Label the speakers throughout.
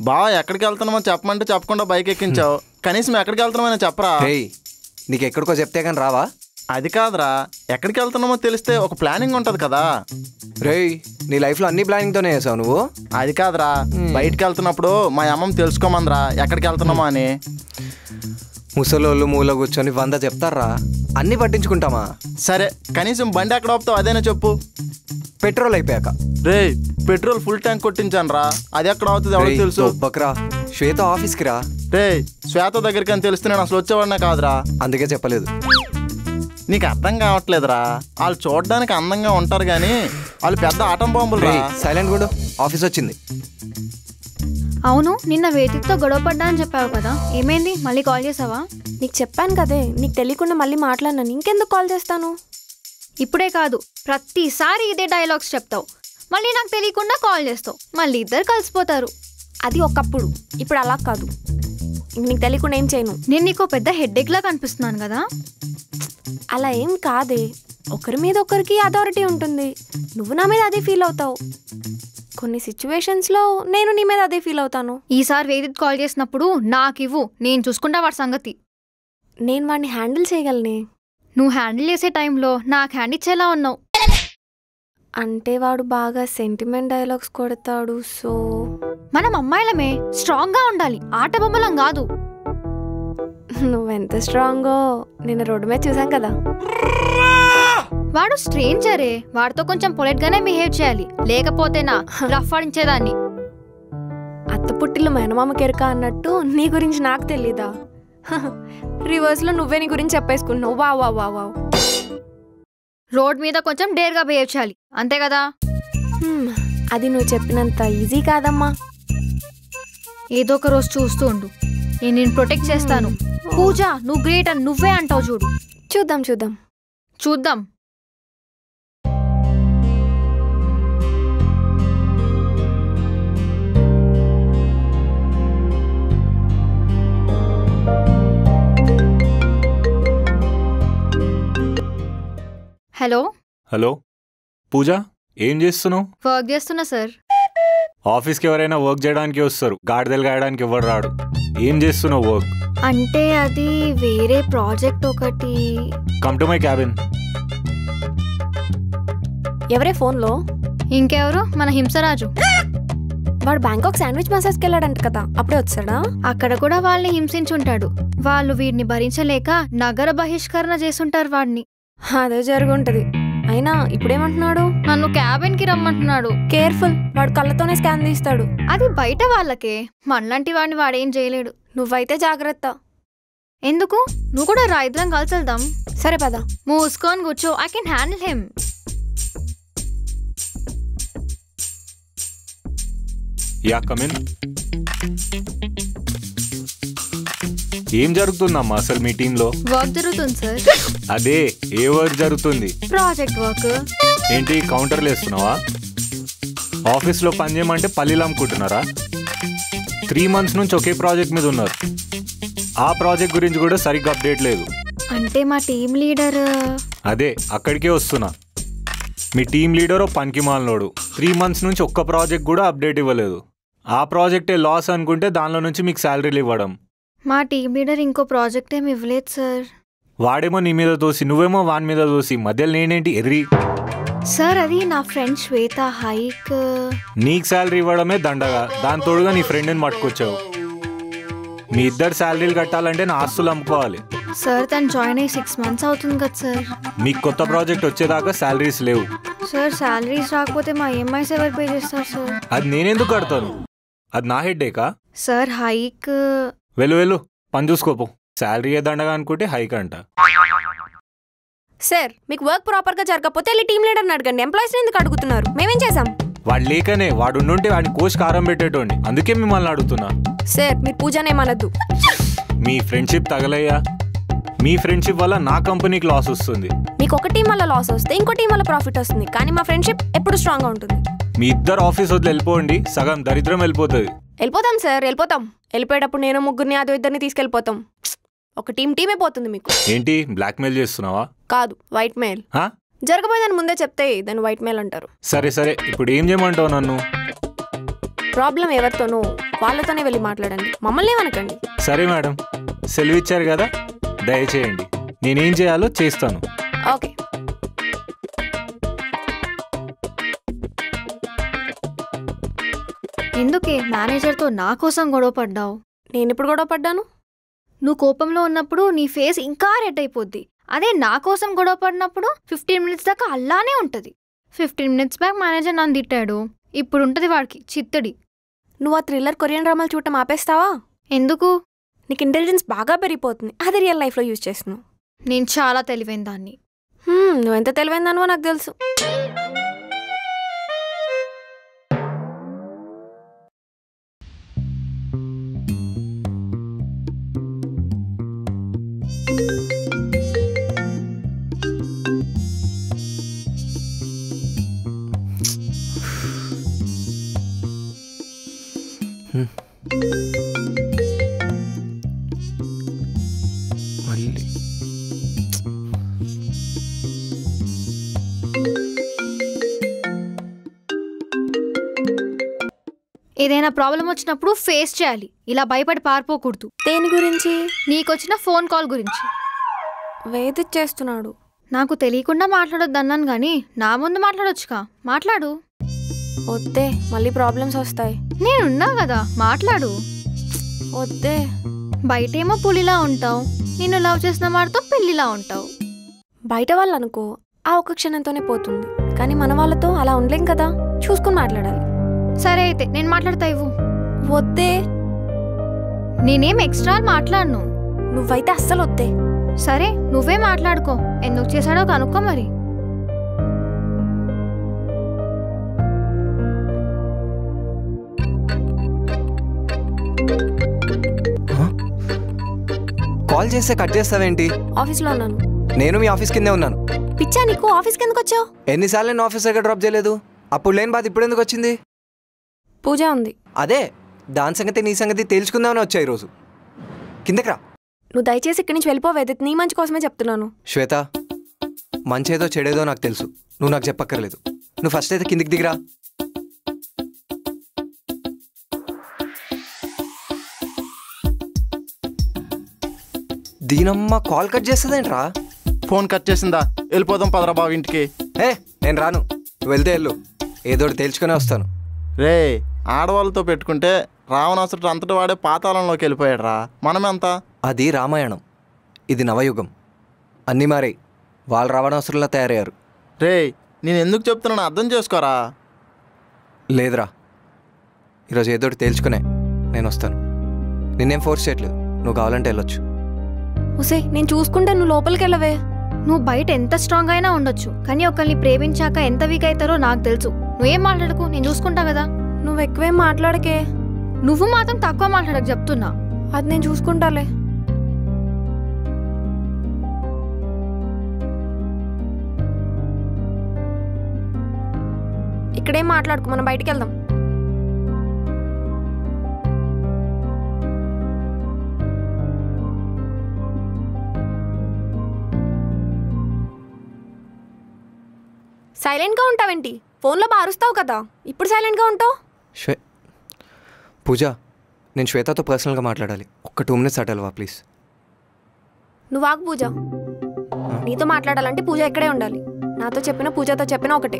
Speaker 1: బావ ఎక్కడికి వెళ్తున్నామో చెప్పమంటే చెప్పకుండా బైక్ ఎక్కించావు. కనీసం ఎక్కడికి వెళ్తున్నామని చెప్పరా?
Speaker 2: నీకు ఎక్కడికో చెప్తే కానీ రావా?
Speaker 1: అది కాదురా, ఎక్కడికి వెళ్తున్నామో తెలిస్తే ఒక ప్లానింగ్ ఉంటది కదా.
Speaker 2: రేయ్, నీ లైఫ్లో అన్ని ప్లానింగ్తోనే చేసావు నువ్వు.
Speaker 1: అది కాదురా, బయటికి వెళ్తున్నప్పుడు మా అమ్మమ్మ తెలుసుకోమందిరా ఎక్కడికి వెళ్తున్నామో అని.
Speaker 2: ముసలోళ్ళు మూల కూర్చొని 100 చెప్తారా, అన్ని పట్టించుకుంటామా?
Speaker 1: సరే కనీసం బండి ఎక్కడ ఆపుతావు అదేనా చెప్పు.
Speaker 2: పెట్రోల్ అయిపోయాక.
Speaker 1: రే, పెట్రోల్ ఫుల్ ట్యాంక్ కొట్టించాను రా, అది ఎక్కడ అవుతుంది ఎవరికి తెలుసు?
Speaker 2: బక్రా, శ్వేత ఆఫీస్కి రా.
Speaker 1: రే, శ్వేత దగ్గరికి అని తెలిస్తే నేను అసలు వచ్చేవాడినే కాదురా.
Speaker 2: అందుకే చెప్పలేదు.
Speaker 1: నీకు అర్థం కావట్లేదురా, వాళ్ళు చూడడానికి అందంగా ఉంటారు కానీ వాళ్ళు పెద్ద ఆటం బాంబులు రా.
Speaker 2: సైలెంట్ కూడా, ఆఫీస్ వచ్చింది.
Speaker 3: అవును, నిన్న వేదికతో గొడవ పడ్డా అని చెప్పావు కదా, ఏమైంది? మళ్ళీ కాల్ చేసావా?
Speaker 4: నీకు చెప్పాను కదే, నీకు తెలియకుండా మళ్ళీ మాట్లాడినాను, ఇంకెందుకు కాల్ చేస్తాను?
Speaker 3: ఇప్పుడే కాదు, ప్రతిసారి ఇదే డైలాగ్స్ చెప్తావు, మళ్ళీ నాకు తెలియకుండా కాల్ చేస్తావు, మళ్ళీ ఇద్దరు కలిసిపోతారు.
Speaker 4: అది ఒకప్పుడు, ఇప్పుడు అలా కాదు. నీకు తెలియకుండా ఏం చేయను.
Speaker 3: నేను నీకు పెద్ద హెడ్ఏక్లా కనిపిస్తున్నాను కదా?
Speaker 4: అలా ఏం కాదే, ఒకరి మీద ఒకరికి అథారిటీ ఉంటుంది. నువ్వు నా మీద అదే ఫీల్ అవుతావు, కొన్ని సిచ్యువేషన్స్లో నేను నీ మీద అదే ఫీల్ అవుతాను.
Speaker 3: ఈసారి వేదిక కాల్ చేసినప్పుడు నాకు ఇవ్వు, నేను చూసుకుంటా వాడి సంగతి.
Speaker 4: నేను వాడిని హ్యాండిల్ చేయగలనే.
Speaker 3: నువ్వు హ్యాండిల్ చేసే టైంలో నాకు హ్యాండ్ ఇచ్చేలా ఉన్నావు.
Speaker 4: అంటే వాడు బాగా సెంటిమెంట్ డైలాగ్స్ కొడతాడు. సో
Speaker 3: మనం అమ్మాయిలమే స్ట్రాంగ్గా ఉండాలి, ఆట బొమ్మలం కాదు.
Speaker 4: నువ్వెంత స్ట్రాంగో నిన్న రోడ్డు మీద చూసాం కదా.
Speaker 3: వాడు స్ట్రేంజరే, వాడితో కొంచెం పొలైట్ గానే బిహేవ్ చేయాలి, లేకపోతే నా రఫ్ ఆడించేదాన్ని.
Speaker 4: అత్త పుట్టిల్లు మేనమామ కెరక అన్నట్టు నీ గురించి నాకు తెలీదా? రివర్స్ లో నువ్వే నీ గురించి చెప్పేసుకున్నావు. వా వా వా వా.
Speaker 3: రోడ్ మీద కొంచెం డేర్గా బిహేవ్ చేయాలి, అంతే కదా?
Speaker 4: అది నువ్వు చెప్పినంత ఈజీ కాదమ్మా.
Speaker 3: ఏదో ఒక రోజు చూస్తూ ఉండు, నేను నిన్ను ప్రొటెక్ట్ చేస్తాను. పూజ, నువ్వు గ్రేట్ అని నువ్వే అంటావు చూడు.
Speaker 4: చూద్దాం చూద్దాం
Speaker 3: చూద్దాం. హలో
Speaker 5: హలో పూజ, ఏం చేస్తున్నావు?
Speaker 3: వర్క్ చేస్తున్నా సార్.
Speaker 5: ఆఫీస్కి ఎవరైనా వర్క్ చేయడానికి వస్తారు, గాడిదలు గాయడానికి ఎవరు రాడు. ఏం చేస్తున్నావు వర్క్?
Speaker 3: అంటే అది వేరే ప్రాజెక్ట్ ఒకటి.
Speaker 5: Come to my cabin.
Speaker 4: ఎవరే ఫోన్లో?
Speaker 3: ఇంకెవరు, మన హింసరాజు.
Speaker 4: వాడు బ్యాంకాక్ శాండ్విచ్ మసాజ్కి వెళ్ళాడంట కదా, అప్పుడే వచ్చాడా?
Speaker 3: అక్కడ కూడా వాళ్ళని హింసించుంటాడు. వాళ్ళు వీడిని భరించలేక నగర బహిష్కరణ చేసుంటారు వాడిని.
Speaker 4: అదే జరుగుంటది. అయినా ఇప్పుడేమంటున్నాడు?
Speaker 3: నన్ను క్యాబిన్ కి రమ్మంటున్నాడు.
Speaker 4: కేర్ఫుల్, వాడు కళ్ళతోనే స్కాన్ తీస్తాడు.
Speaker 3: అది బయట వాళ్ళకే, మనలాంటి వాడిని వాడేం చేయలేడు.
Speaker 4: నువ్వైతే జాగ్రత్త.
Speaker 3: ఎందుకు? నువ్వు కూడా రా, ఇద్దరం కలిసి వెళ్దాం.
Speaker 4: సరే పద.
Speaker 3: మూసుకొని కూర్చో, I can handle him.
Speaker 5: Yeah come in. ఏం జరుగుతుందమ్మా అసలు మీ టీంలో?
Speaker 3: వర్క్ జరుగుతుంది సార్.
Speaker 5: అదే, ఏ వర్క్ జరుగుతుంది?
Speaker 3: Project work.
Speaker 5: ఏంటి కౌంటర్లు వేస్తున్నావా? ఆఫీస్లో పని చేయమంటే పల్లీలు అమ్ముకుంటున్నారా? 3 months నుంచి ఒకే ప్రాజెక్ట్ మీద ఉన్నారు. ఆ ప్రాజెక్ట్ గురించి కూడా సరిగ్గా అప్డేట్ లేదు.
Speaker 3: అంటే మా టీం లీడర్.
Speaker 5: అదే అక్కడికే వస్తున్నా. మీ టీం లీడర్ పనికి మాలినోడు. 3 months నుంచి ఒక్క ప్రాజెక్ట్ కూడా అప్డేట్ ఇవ్వలేదు. ఆ ప్రాజెక్టే లాస్ అనుకుంటే దానిలో నుంచి మీకు శాలరీలు ఇవ్వడం.
Speaker 3: మా టీం లీడర్ ఇంకో ప్రాజెక్ట్ ఏమి ఇవ్వలేదు సార్.
Speaker 5: వాడేమో నీ మీద దోసి, నువ్వేమో వాని మీద దోసి, మధ్యలో నేనేంటి ఎర్రి?
Speaker 3: సార్ అది నా ఫ్రెండ్ శ్వేత హైక్.
Speaker 5: నీకు శాలరీ ఇవ్వడమే దండగా, దాని తోడుగా నీ ఫ్రెండ్ని పట్టుకొచ్చావు. మీ ఇద్దరు శాలరీలు కట్టాలంటే నా ఆస్తులు అమ్ముకోవాలి.
Speaker 3: సార్ తను జాయిన్ అయ్యి 6 months అవుతుంది కదా సార్.
Speaker 5: మీకు కొత్త ప్రాజెక్ట్ వచ్చేదాకా శాలరీస్ లేవు.
Speaker 3: సార్ శాలరీస్ రాకపోతే మా ఈఎంఐస్ ఎవరు పే చేస్తారు సార్?
Speaker 5: అది నేనెందుకు కడతాను? అది నా హెడ్డేకా?
Speaker 3: Sir hike.
Speaker 5: వెళ్ళు పని చూసుకోపో. శాలరీ ఏ దండగా అనుకుంటే హైక్ అంట.
Speaker 4: సార్ మీకు వర్క్ ప్రాపర్ గా జరగకపోతే వెళ్ళి టీం లీడర్ని అడగండి. ఎంప్లాయీస్ ఎందుకు అడుగుతున్నారు? మేమేం చేసాం?
Speaker 5: వాడు లేకనే, వాడుంటే వాడిని కోసి కారం పెట్టేటోండి. అందుకే మిమ్మల్ని అడుగుతున్నా.
Speaker 4: సార్ మీరు పూజనేమనద్దు.
Speaker 5: మీ ఫ్రెండ్షిప్ తగలయ్యా. మీ ఫ్రెండ్షిప్ వల్ల నా కంపెనీకి లాస్ వస్తుంది.
Speaker 4: మీకు ఒక టీం వల్ల లాస్ వస్తే ఇంకో టీం వల్ల ప్రాఫిట్ వస్తుంది, కానీ మా ఫ్రెండ్షిప్ ఎప్పుడు స్ట్రాంగ్ గా ఉంటుంది.
Speaker 5: మీ ఇద్దరు ఆఫీస్ వదిలి వెళ్ళిపోండి, సగం దరిద్రం వెళ్ళిపోతుంది.
Speaker 4: వెళ్ళిపోతాం సార్, వెళ్ళిపోతాం. వెళ్ళిపోయేటప్పుడు నేను ముగ్గురిని అదో ఇద్దరిని తీసుకెళ్ళిపోతాం. ఒక టీమే పోతుంది మీకు.
Speaker 5: ఏంటి బ్లాక్మెయిల్ చేస్తున్నావా?
Speaker 4: కాదు, వైట్ మెయిల్. జరగబోయేదని ముందే చెప్తే దాన్ని వైట్ మెయిల్ అంటారు.
Speaker 5: సరే ఇప్పుడు ఏం చేయమంటావు నన్ను?
Speaker 4: ప్రాబ్లం ఎవరితోనో వాళ్ళతోనే వెళ్ళి మాట్లాడండి, మమ్మల్ని ఏమనకండి.
Speaker 5: సరే మేడం, సెలవు ఇచ్చారు కదా, దయచేయండి. నేనేం చేయాలో చేస్తాను.
Speaker 4: ఓకే.
Speaker 3: ఎందుకే మేనేజర్తో నా కోసం గొడవ పడ్డావు?
Speaker 4: నేను ఇప్పుడు గొడవ పడ్డాను?
Speaker 3: నువ్వు కోపంలో ఉన్నప్పుడు నీ ఫేస్ ఇంకా రెడ్ అయిపోద్ది. అదే నా కోసం గొడవ పడినప్పుడు 15 మినిట్స్ దాకా అలానే ఉంటుంది. 15 మినిట్స్ బ్యాక్ మేనేజర్ నన్ను తిట్టాడు, ఇప్పుడు ఉంటుంది వాడికి చిత్తడి.
Speaker 4: నువ్వు ఆ థ్రిల్లర్ కొరియన్ డ్రామాలు చూడటం ఆపేస్తావా?
Speaker 3: ఎందుకు?
Speaker 4: నీకు ఇంటెలిజెన్స్ బాగా పెరిగిపోతుంది, అది రియల్ లైఫ్లో యూజ్ చేస్తున్నావు.
Speaker 3: నేను చాలా తెలివైన దాన్ని.
Speaker 4: నువ్వెంత తెలివైందనువో నాకు తెలుసు.
Speaker 2: మళ్ళీ
Speaker 3: ఏదైనా ప్రాబ్లం వచ్చినప్పుడు ఫేస్ చేయాలి, ఇలా భయపడి పారిపోకూడదు.
Speaker 4: దేని గురించి?
Speaker 3: నీకొచ్చిన ఫోన్ కాల్ గురించి.
Speaker 4: వేధిచ్చేస్తున్నాడు.
Speaker 3: నాకు తెలియకుండా మాట్లాడొద్దు అన్నాను కానీ నా ముందు మాట్లాడొచ్చుగా, మాట్లాడు.
Speaker 4: వద్దే, మళ్ళీ ప్రాబ్లమ్స్ వస్తాయి.
Speaker 3: నేనున్నా కదా, మాట్లాడు.
Speaker 4: వద్దే.
Speaker 3: బయటేమో పులిలా ఉంటావు, నిన్ను లవ్ చేసిన వాడితో పెళ్లిలా ఉంటావు.
Speaker 4: బయట వాళ్ళు అనుకో ఆ ఒక్క క్షణంతోనే పోతుంది, కానీ మన వాళ్ళతో అలా ఉండలేం కదా, చూసుకుని మాట్లాడాలి.
Speaker 3: సరే అయితే నేను మాట్లాడతా, ఇవ్వు.
Speaker 4: వద్దే.
Speaker 3: నేనేం ఎక్స్ట్రా మాట్లాడను.
Speaker 4: నువ్వైతే అస్సలు వద్దే.
Speaker 3: సరే నువ్వే మాట్లాడుకో, ఎందుకు చేశాడో కనుక్కో మరి.
Speaker 2: కాల్ చేస్తే కట్ చేస్తావేంటి?
Speaker 4: ఆఫీస్లో ఉన్నాను.
Speaker 2: నేను మీ ఆఫీస్ కిందే ఉన్నాను.
Speaker 4: పిచ్చా నీకు? ఆఫీస్కి ఎందుకు వచ్చావు?
Speaker 2: ఎన్నిసార్లు నేను ఆఫీస్ దగ్గర డ్రాప్ చేయలేదు? అప్పుడు లేని బాధ ఇప్పుడు ఎందుకు వచ్చింది?
Speaker 4: పూజ ఉంది.
Speaker 2: అదే దాని సంగతి నీ సంగతి తేల్చుకుందామని వచ్చా ఈరోజు. కిందకి రా.
Speaker 4: నువ్వు దయచేసి ఇక్కడి నుంచి వెళ్ళిపోవేది, నీ మంచి కోసమే చెప్తున్నాను.
Speaker 2: శ్వేత, మంచేదో చెడేదో నాకు తెలుసు, నువ్వు నాకు చెప్పక్కర్లేదు. నువ్వు ఫస్ట్ అయితే కిందికి దిగిరా. దీనమ్మ కాల్ కట్ చేస్తుందేంట్రా?
Speaker 1: ఫోన్ కట్ చేసిందా? వెళ్ళిపోదాం పదరా బాబు ఇంటికి.
Speaker 2: నేను రాను, నువ్వు వెళ్తే వెళ్ళు, ఏదోటి తేల్చుకునే వస్తాను.
Speaker 1: రే, ఆడవాళ్ళతో పెట్టుకుంటే రావణాసురుడు అంతటి వాడే పాతాళంలోకి వెళ్ళిపోయాడు రా. మనమెంత?
Speaker 2: అది రామాయణం, ఇది నవయుగం. అన్నీ మారాయి, వాళ్ళు రావణాసురులా తయారయ్యారు.
Speaker 1: రే, నేను ఎందుకు చెప్తున్నాను అర్థం చేసుకోరా.
Speaker 2: లేదురా, ఈరోజు ఏదోటి తేల్చుకునే నేను వస్తాను. నిన్నేం ఫోర్స్ చేయట్లేదు, నువ్వు కావాలంటే వెళ్ళొచ్చు.
Speaker 4: ఉసే, నేను చూసుకుంటే నువ్వు లోపలికి వెళ్ళవే.
Speaker 3: నువ్వు బయట ఎంత స్ట్రాంగ్ అయినా ఉండొచ్చు, కానీ ఒకరిని ప్రేమించాక ఎంత వీక్ అవుతారో నాకు తెలుసు. నువ్వేం మాట్లాడకు, నేను చూసుకుంటా కదా.
Speaker 4: నువ్వు ఎక్కువేం మాట్లాడకే.
Speaker 3: నువ్వు మాత్రం తక్కువ మాట్లాడక చెప్తున్నా.
Speaker 4: అది నేను చూసుకుంటాలే. ఇక్కడేం మాట్లాడుకో, మనం బయటికి వెళ్దాం. సైలెంట్గా ఉంటావేంటి? ఫోన్లో బారుస్తావు కదా, ఇప్పుడు సైలెంట్గా ఉంటావు.
Speaker 2: పూజ, నేను శ్వేతతో పర్సనల్గా మాట్లాడాలి, ఒక్క 2 minutes అటెల్వా ప్లీజ్.
Speaker 4: నువ్వు ఆగు పూజ. నీతో మాట్లాడాలంటే పూజ ఇక్కడే ఉండాలి. నాతో చెప్పినా పూజతో చెప్పినా ఒకటే.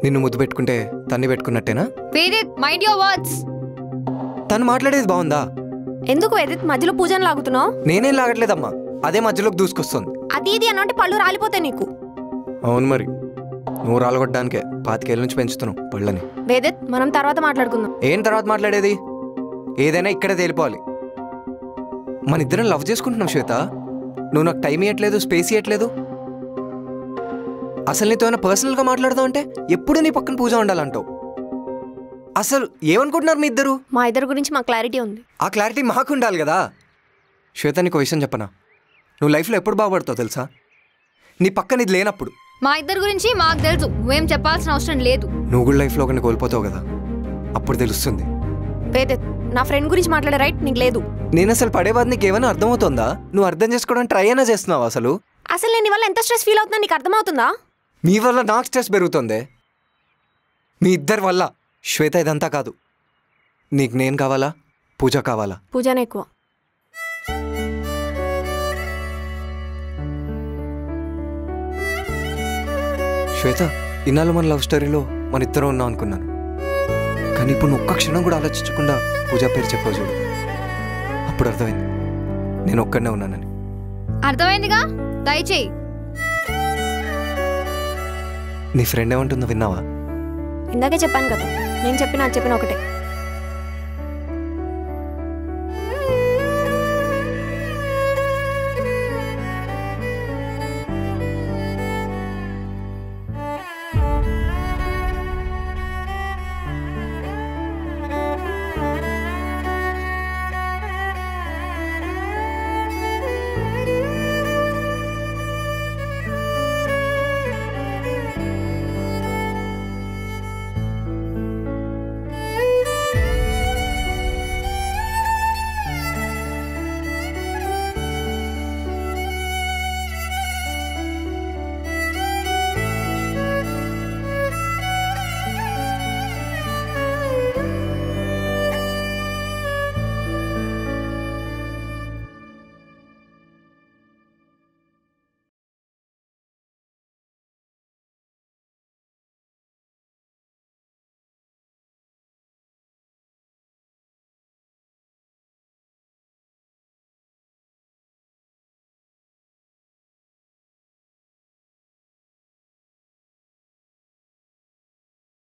Speaker 2: నిన్ను ముద్దు పెట్టుకుంటే తన్ని పెట్టుకున్నట్టేనా?
Speaker 3: Mind your words.
Speaker 2: తను మాట్లాడేది బాగుందా?
Speaker 4: ఎందుకు వేదిత్ మధ్యలో పూజను లాగుతున్నావు?
Speaker 2: నేనేం లాగట్లేదమ్మా, అదే మధ్యలోకి దూసుకొస్తుంది.
Speaker 4: అది ఇది అనంటే పళ్ళు రాలిపోతాయి నీకు.
Speaker 2: అవును మరి, నువ్వు రాలగొట్టడానికే 25 ఏళ్ళ నుంచి పెంచుతున్నావు పళ్ళని.
Speaker 4: వేదిత్, మనం తర్వాత మాట్లాడుకుందాం.
Speaker 2: ఏం తర్వాత మాట్లాడేది? ఏదైనా ఇక్కడే తేలిపోవాలి. మన ఇద్దరం లవ్ చేసుకుంటున్నాం శ్వేత, నువ్వు నాకు టైం ఇవ్వట్లేదు, స్పేస్ ఇవ్వట్లేదు. అసలు నీతో ఏమైనా పర్సనల్గా మాట్లాడదాం అంటే ఎప్పుడు నీ పక్కన పూజ ఉండాలంటావు. అసలు ఏమనుకుంటున్నారు మీ ఇద్దరు?
Speaker 4: మా ఇద్దరు గురించి మాకు క్లారిటీ ఉంది.
Speaker 2: ఆ క్లారిటీ మాకు ఉండాలి కదా. శ్వేత, నీకు విషయం చెప్పనా, నువ్వు లైఫ్లో ఎప్పుడు బాగుపడతావు తెలుసా? నీ పక్కన ఇది లేనప్పుడు.
Speaker 3: మా ఇద్దరు గురించి మాకు తెలుసు, నువ్వేం చెప్పాల్సిన అవసరం లేదు.
Speaker 2: నువ్వు కూడా లైఫ్లో ఒకరిని కోల్పోతావు కదా, అప్పుడు తెలుస్తుంది.
Speaker 4: వేదిత్, నా ఫ్రెండ్ గురించి మాట్లాడే రైట్ నీకు లేదు.
Speaker 2: నేను అసలు పడేవాది నీకు ఏమైనా అర్థమవుతుందా? నువ్వు అర్థం చేసుకోవడానికి ట్రై అయినా చేస్తున్నావు. అసలు
Speaker 4: నేను వల్ల ఎంత స్ట్రెస్ ఫీల్ అవుతున్నా నీకు అర్థమవుతుందా?
Speaker 2: మీ వల్ల నాకు స్ట్రెస్ పెరుగుతుంది, మీ ఇద్దరి వల్ల. శ్వేత, ఇదంతా కాదు, నీకు నేను కావాలా పూజ కావాలా?
Speaker 4: పూజనే ఎక్కువ.
Speaker 2: శ్వేత, ఇన్నాళ్ళు మన లవ్ స్టోరీలో మన ఇద్దరం ఉన్నాం అనుకున్నాను, కానీ ఇప్పుడు నువ్వు ఒక్క క్షణం కూడా ఆలోచించకుండా పూజ పేరు చెప్పావు చూడు, అప్పుడు అర్థమైంది నేను ఒక్కడనే ఉన్నానని.
Speaker 3: అర్థమైందిగా, దయచేయి.
Speaker 2: నీ ఫ్రెండ్ ఏమంటుందో విన్నావా?
Speaker 4: ఇందాకే చెప్పాను కదా, నేను చెప్పిన అది చెప్పిన ఒకటే.